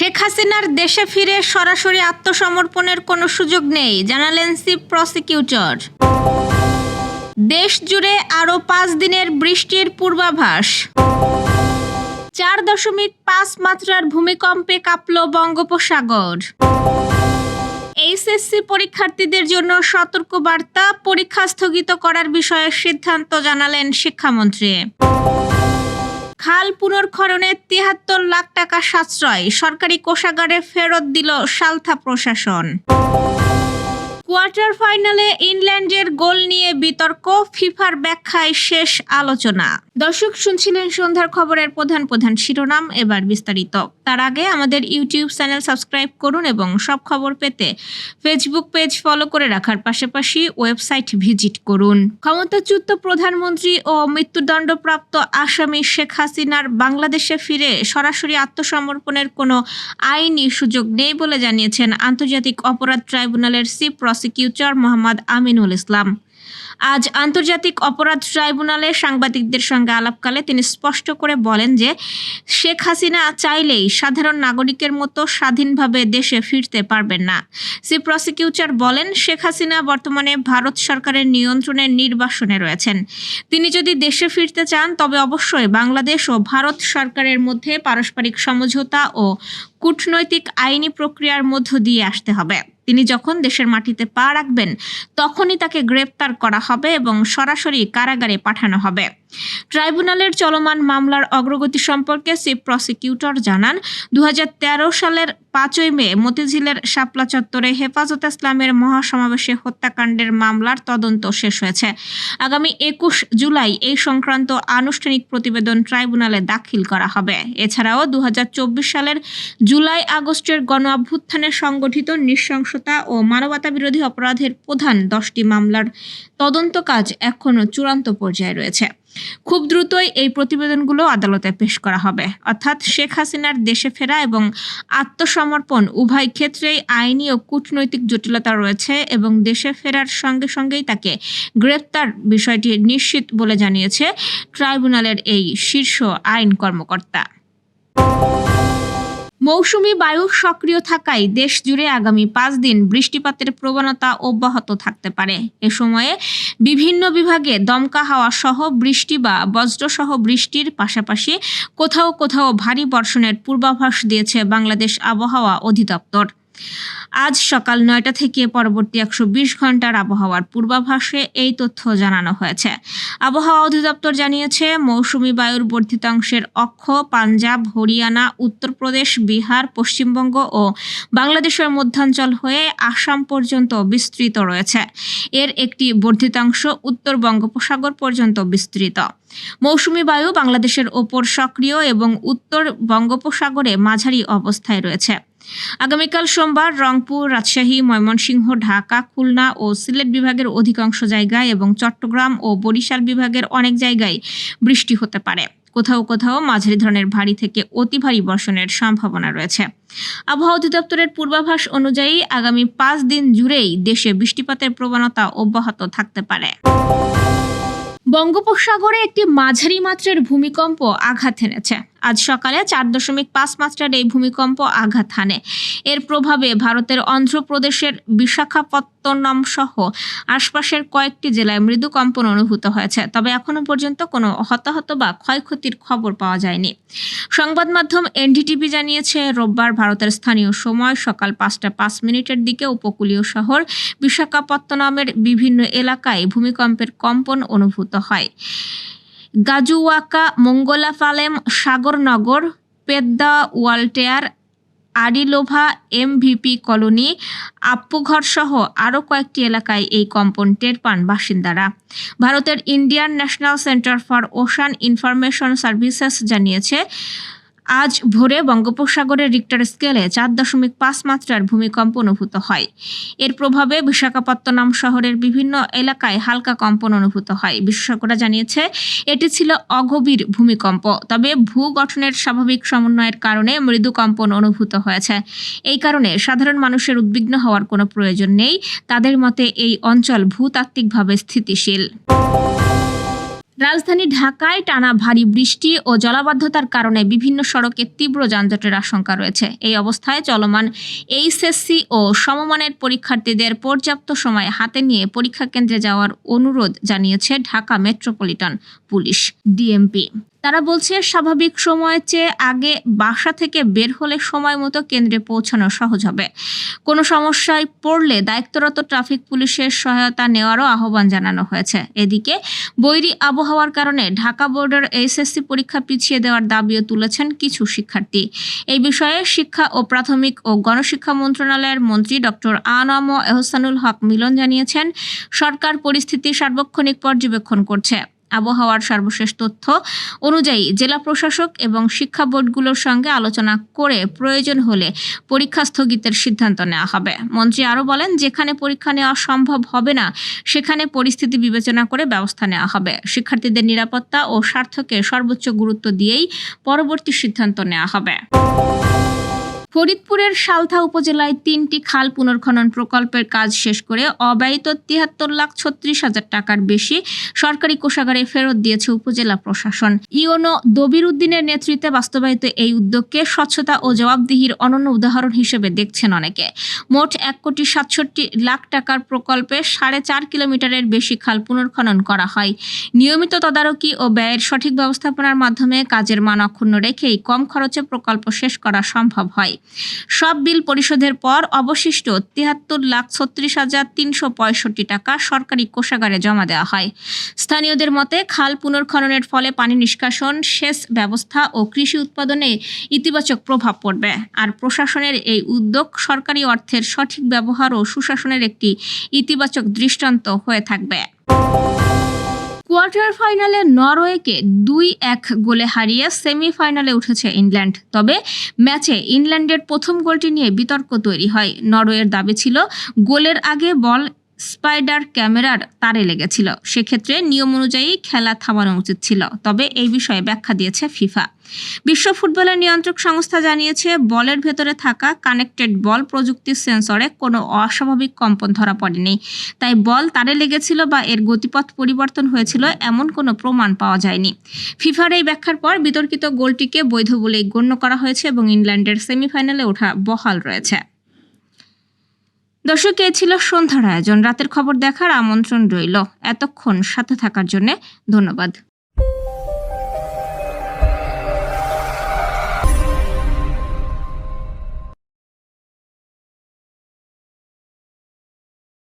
শেখ হাসিনার দেশে ফিরে সরাসরি আত্মসমর্পণের কোনো সুযোগ নেই, জানালেন চিফ প্রসিকিউটর। দেশ জুড়ে আরও 5 দিনের বৃষ্টির পূর্বাভাস। 4.5 মাত্রার ভূমিকম্পে কাঁপল বঙ্গোপসাগর। এইচএসসি পরীক্ষার্থীদের জন্য সতর্কবার্তা, পরীক্ষা স্থগিত করার বিষয়ে সিদ্ধান্ত জানালেন শিক্ষামন্ত্রী। খাল পুনর্খননে 73 লাখ টাকা সাশ্রয়, সরকারি কোষাগারে ফেরত দিল সালথা প্রশাসন। কোয়ার্টার ফাইনালে ইংল্যান্ডের গোল নিয়ে বিতর্ক, ফিফার ব্যাখ্যায় শেষ আলোচনা। দর্শক, শুনছিলেন সন্ধ্যার খবরের প্রধান প্রধান শিরোনাম, এবার বিস্তারিত। তার আগে আমাদের ইউটিউব চ্যানেল সাবস্ক্রাইব করুন এবং সব খবর পেতে ফেসবুক পেজ ফলো করে রাখার পাশাপাশি ওয়েবসাইট ভিজিট করুন। ক্ষমতাচ্যুত প্রধানমন্ত্রী ও মৃত্যুদণ্ডপ্রাপ্ত আসামি শেখ হাসিনার বাংলাদেশে ফিরে সরাসরি আত্মসমর্পণের কোনো আইনি সুযোগ নেই বলে জানিয়েছেন আন্তর্জাতিক অপরাধ ট্রাইব্যুনালের চিফ প্রসিকিউটর মোহাম্মদ আমিনুল ইসলাম। আজ আন্তর্জাতিক অপরাধ ট্রাইব্যুনালে সাংবাদিকদের সঙ্গে আলাপকালে তিনি স্পষ্ট করে বলেন যে শেখ হাসিনা চাইলেই সাধারণ নাগরিকের মতো স্বাধীনভাবে দেশে ফিরতে পারবেন না। চিফ প্রসিকিউটর বলেন, শেখ হাসিনা বর্তমানে ভারত সরকারের নিয়ন্ত্রণে নির্বাসনে রয়েছেন। তিনি যদি দেশে ফিরতে চান তবে অবশ্যই বাংলাদেশ ও ভারত সরকারের মধ্যে পারস্পরিক সমঝোতা ও কূটনৈতিক আইনি প্রক্রিয়ার মধ্য দিয়ে আসতে হবে। তিনি যখন দেশের মাটিতে পা রাখবেন তখনই তাকে গ্রেপ্তার করা হবে এবং সরাসরি কারাগারে পাঠানো হবে। ট্রাইব্যুনালের চলমান মামলার অগ্রগতি সম্পর্কে চিফ প্রসিকিউটর জানান, 2013 সালের 5 মে মতিঝিলের শাপলা চত্বরে হেফাজতে ইসলামের মহাসমাবেশে হত্যাকাণ্ডের মামলার তদন্ত শেষ হয়েছে। আগামী 21 জুলাই এই সংক্রান্ত আনুষ্ঠানিক প্রতিবেদন ট্রাইব্যুনালে দাখিল করা হবে। এছাড়াও 2024 সালের জুলাই আগস্টের গণ অভ্যুত্থানে সংগঠিত নৃশংসতা ও মানবতাবিরোধী অপরাধের প্রধান 10টি মামলার তদন্ত কাজ এখনও চূড়ান্ত পর্যায়ে রয়েছে। খুব দ্রুতই এই প্রতিবেদনগুলো আদালতে পেশ করা হবে। অর্থাৎ শেখ হাসিনার দেশে ফেরা এবং আত্মসমর্পণ উভয় ক্ষেত্রেই আইনি ও কূটনৈতিক জটিলতা রয়েছে এবং দেশে ফেরার সঙ্গে সঙ্গেই তাকে গ্রেপ্তার বিষয়টি নিশ্চিত বলে জানিয়েছে ট্রাইব্যুনালের এই শীর্ষ আইন কর্মকর্তা। মৌসুমি বায়ু সক্রিয় থাকায় দেশ জুড়ে আগামী 5 দিন বৃষ্টিপাতের প্রবণতা অব্যাহত থাকতে পারে। এ সময়ে বিভিন্ন বিভাগে দমকা হাওয়া সহ বৃষ্টি বা বজ্রসহ বৃষ্টির পাশাপাশি কোথাও কোথাও ভারী বর্ষণের পূর্বাভাস দিয়েছে বাংলাদেশ আবহাওয়া অধিদপ্তর। আজ সকাল 9টা থেকে পরবর্তী 120 ঘন্টার আবহাওয়ার পূর্বাভাসে এই তথ্য জানানো হয়েছে। আবহাওয়া অধিদপ্তর জানিয়েছে, মৌসুমি বায়ুর বর্ধিতাংশের অক্ষ পাঞ্জাব, হরিয়ানা, উত্তরপ্রদেশ, বিহার, পশ্চিমবঙ্গ ও বাংলাদেশের মধ্যাঞ্চল হয়ে আসাম পর্যন্ত বিস্তৃত রয়েছে। এর একটি বর্ধিতাংশ উত্তর বঙ্গোপসাগর পর্যন্ত বিস্তৃত। মৌসুমি বায়ু বাংলাদেশের ওপর সক্রিয় এবং উত্তর বঙ্গোপসাগরে মাঝারি অবস্থায় রয়েছে। আগামীকাল সোমবার রংপুর, রাজশাহী, ময়মনসিংহ, ঢাকা, খুলনা ও সিলেট বিভাগের অধিকাংশ জায়গায় এবং চট্টগ্রাম ও বরিশাল বিভাগের অনেক জায়গায় বৃষ্টি হতে পারে। কোথাও কোথাও মাঝারি ধরনের ভারী থেকে অতি ভারী বর্ষণের সম্ভাবনা রয়েছে। আবহাওয়া অধিদপ্তরের পূর্বাভাস অনুযায়ী আগামী 5 দিন জুড়েই দেশে বৃষ্টিপাতের প্রবণতা অব্যাহত থাকতে পারে। বঙ্গোপসাগরে একটি মাঝারি মাত্রার ভূমিকম্প আঘাত হেনেছে। আজ সকালে 4.5 মাত্রার এই ভূমিকম্প আঘাত হানে। এর প্রভাবে ভারতের অন্ধ্রপ্রদেশের বিশাখাপত্তনম সহ আশপাশের কয়েকটি জেলায় মৃদু কম্পন অনুভূত হয়েছে। তবে এখনো পর্যন্ত কোনো হতাহত বা ক্ষয়ক্ষতির খবর পাওয়া যায়নি। সংবাদ মাধ্যম এনডিটিভি জানিয়েছে, রোববার ভারতের স্থানীয় সময় সকাল 5টা 5 মিনিটের দিকে উপকূলীয় শহর বিশাখাপত্তনমের বিভিন্ন এলাকায় ভূমিকম্পের কম্পন অনুভূত হয়। গাজুওয়াকা, মঙ্গলাপালেম, সাগরনগর, পেদ্দা, ওয়ালটেয়ার, আডিলোভা, এমভিপি কলোনি, আপ্পুঘর সহ আরও কয়েকটি এলাকায় এই কম্পন টের পান বাসিন্দারা। ভারতের Indian national centre for ocean information services জানিয়েছে, আজ ভোরে বঙ্গোপসাগরের রিক্টার স্কেলে 4.5 মাত্রার ভূমিকম্প অনুভূত হয়। এর প্রভাবে বিশাখাপত্তনম শহরের বিভিন্ন এলাকায় হালকা কম্পন অনুভূত হয়। বিশেষজ্ঞরা জানিয়েছে, এটি ছিল অগভীর ভূমিকম্প, তবে ভূগঠনের স্বাভাবিক সমন্বয়ের কারণে মৃদু কম্পন অনুভূত হয়েছে। এই কারণে সাধারণ মানুষের উদ্বিগ্ন হওয়ার কোনো প্রয়োজন নেই। তাদের মতে এই অঞ্চল ভূতাত্ত্বিকভাবে স্থিতিশীল। রাজধানী ঢাকায় টানা ভারী বৃষ্টি ও জলাবদ্ধতার কারণে বিভিন্ন সড়কে তীব্র যানজটের আশঙ্কা রয়েছে। এই অবস্থায় চলমান এইচএসসি ও সমমানের পরীক্ষার্থীদের পর্যাপ্ত সময় হাতে নিয়ে পরীক্ষা কেন্দ্রে যাওয়ার অনুরোধ জানিয়েছে ঢাকা মেট্রোপলিটন পুলিশ ডিএমপি। তারা বলছে, স্বাভাবিক সময়ের চেয়ে আগে বাসা থেকে বের হলে সময় মতো কেন্দ্রে পৌঁছানো সহজ হবে। কোনো সমস্যায় পড়লে দায়িত্বরত ট্রাফিক পুলিশের সহায়তা নেওয়ারও আহ্বান জানানো হয়েছে। এদিকে বৈরী আবহাওয়ার কারণে ঢাকা বোর্ডের এইচএসসি পরীক্ষা পিছিয়ে দেওয়ার দাবিও তুলেছেন কিছু শিক্ষার্থী। এই বিষয়ে শিক্ষা ও প্রাথমিক ও গণশিক্ষা মন্ত্রণালয়ের মন্ত্রী ডক্টর আ.ন.ম এহসানুল হক মিলন জানিয়েছেন, সরকার পরিস্থিতি সার্বক্ষণিক পর্যবেক্ষণ করছে। আবহাওয়ার সর্বশেষ তথ্য অনুযায়ী জেলা প্রশাসক এবং শিক্ষা বোর্ডগুলোর সঙ্গে আলোচনা করে প্রয়োজন হলে পরীক্ষা স্থগিতের সিদ্ধান্ত নেওয়া হবে। মন্ত্রী আরও বলেন, যেখানে পরীক্ষা নেওয়া সম্ভব হবে না সেখানে পরিস্থিতি বিবেচনা করে ব্যবস্থা নেওয়া হবে। শিক্ষার্থীদের নিরাপত্তা ও স্বার্থকে সর্বোচ্চ গুরুত্ব দিয়েই পরবর্তী সিদ্ধান্ত নেওয়া হবে। ফরিদপুরের সালথা উপজেলায় 3টি খাল পুনর্খনন প্রকল্পের কাজ শেষ করে অব্যয়িত ৭৩,36,০০০ টাকার বেশি সরকারি কোষাগারে ফেরত দিয়েছে উপজেলা প্রশাসন। ইওনো দবির উদ্দিনের নেতৃত্বে বাস্তবায়িত এই উদ্যোগকে স্বচ্ছতা ও জবাবদিহির অনন্য উদাহরণ হিসেবে দেখছেন অনেকে। মোট ১,৬৭,০০,০০,০০০ টাকার প্রকল্পে 4.5 কিলোমিটারের বেশি খাল পুনর্খনন করা হয়। নিয়মিত তদারকি ও ব্যয়ের সঠিক ব্যবস্থাপনার মাধ্যমে কাজের মান অক্ষুণ্ণ রেখেই কম খরচে প্রকল্প শেষ করা সম্ভব হয়। সব বিল পরিশোধের পর অবশিষ্ট ৭৩,৩৬,৩৬৫ টাকা সরকারি কোষাগারে জমা দেওয়া হয়। স্থানীয়দের মতে, খাল পুনর্খননের ফলে পানি নিষ্কাশন, সেচ ব্যবস্থা ও কৃষি উৎপাদনে ইতিবাচক প্রভাব পড়বে। আর প্রশাসনের এই উদ্যোগ সরকারি অর্থের সঠিক ব্যবহার ও সুশাসনের একটি ইতিবাচক দৃষ্টান্ত হয়ে থাকবে। কোয়ার্টার ফাইনালে নরওয়েকে 2-1 গোলে হারিয়ে সেমিফাইনালে উঠেছে ইংল্যান্ড। তবে ম্যাচে ইংল্যান্ডের প্রথম গোলটি নিয়ে বিতর্ক তৈরি হয়। নরওয়ের দাবি ছিল, গোলের আগে বল স্পাইডার ক্যামেরার তারে লেগেছিল, সেক্ষেত্রে নিয়ম অনুযায়ী খেলা থামানো উচিত ছিল। তবে এই বিষয়ে ব্যাখ্যা দিয়েছে ফিফা। বিশ্ব ফুটবলের নিয়ন্ত্রক সংস্থা জানিয়েছে, বলের ভেতরে থাকা কানেক্টেড বল প্রযুক্তির সেন্সরে কোনো অস্বাভাবিক কম্পন ধরা পড়েনি। তাই বল তারে লেগেছিল বা এর গতিপথ পরিবর্তন হয়েছিল এমন কোনো প্রমাণ পাওয়া যায়নি। ফিফার এই ব্যাখ্যার পর বিতর্কিত গোলটিকে বৈধ বলেই গণ্য করা হয়েছে এবং ইংল্যান্ডের সেমিফাইনালে ওঠা বহাল রয়েছে। দর্শক, এই ছিল সন্ধ্যার আয়োজন। রাতের খবর দেখার আমন্ত্রণ রইল। এতক্ষণ সাথে থাকার জন্য ধন্যবাদ।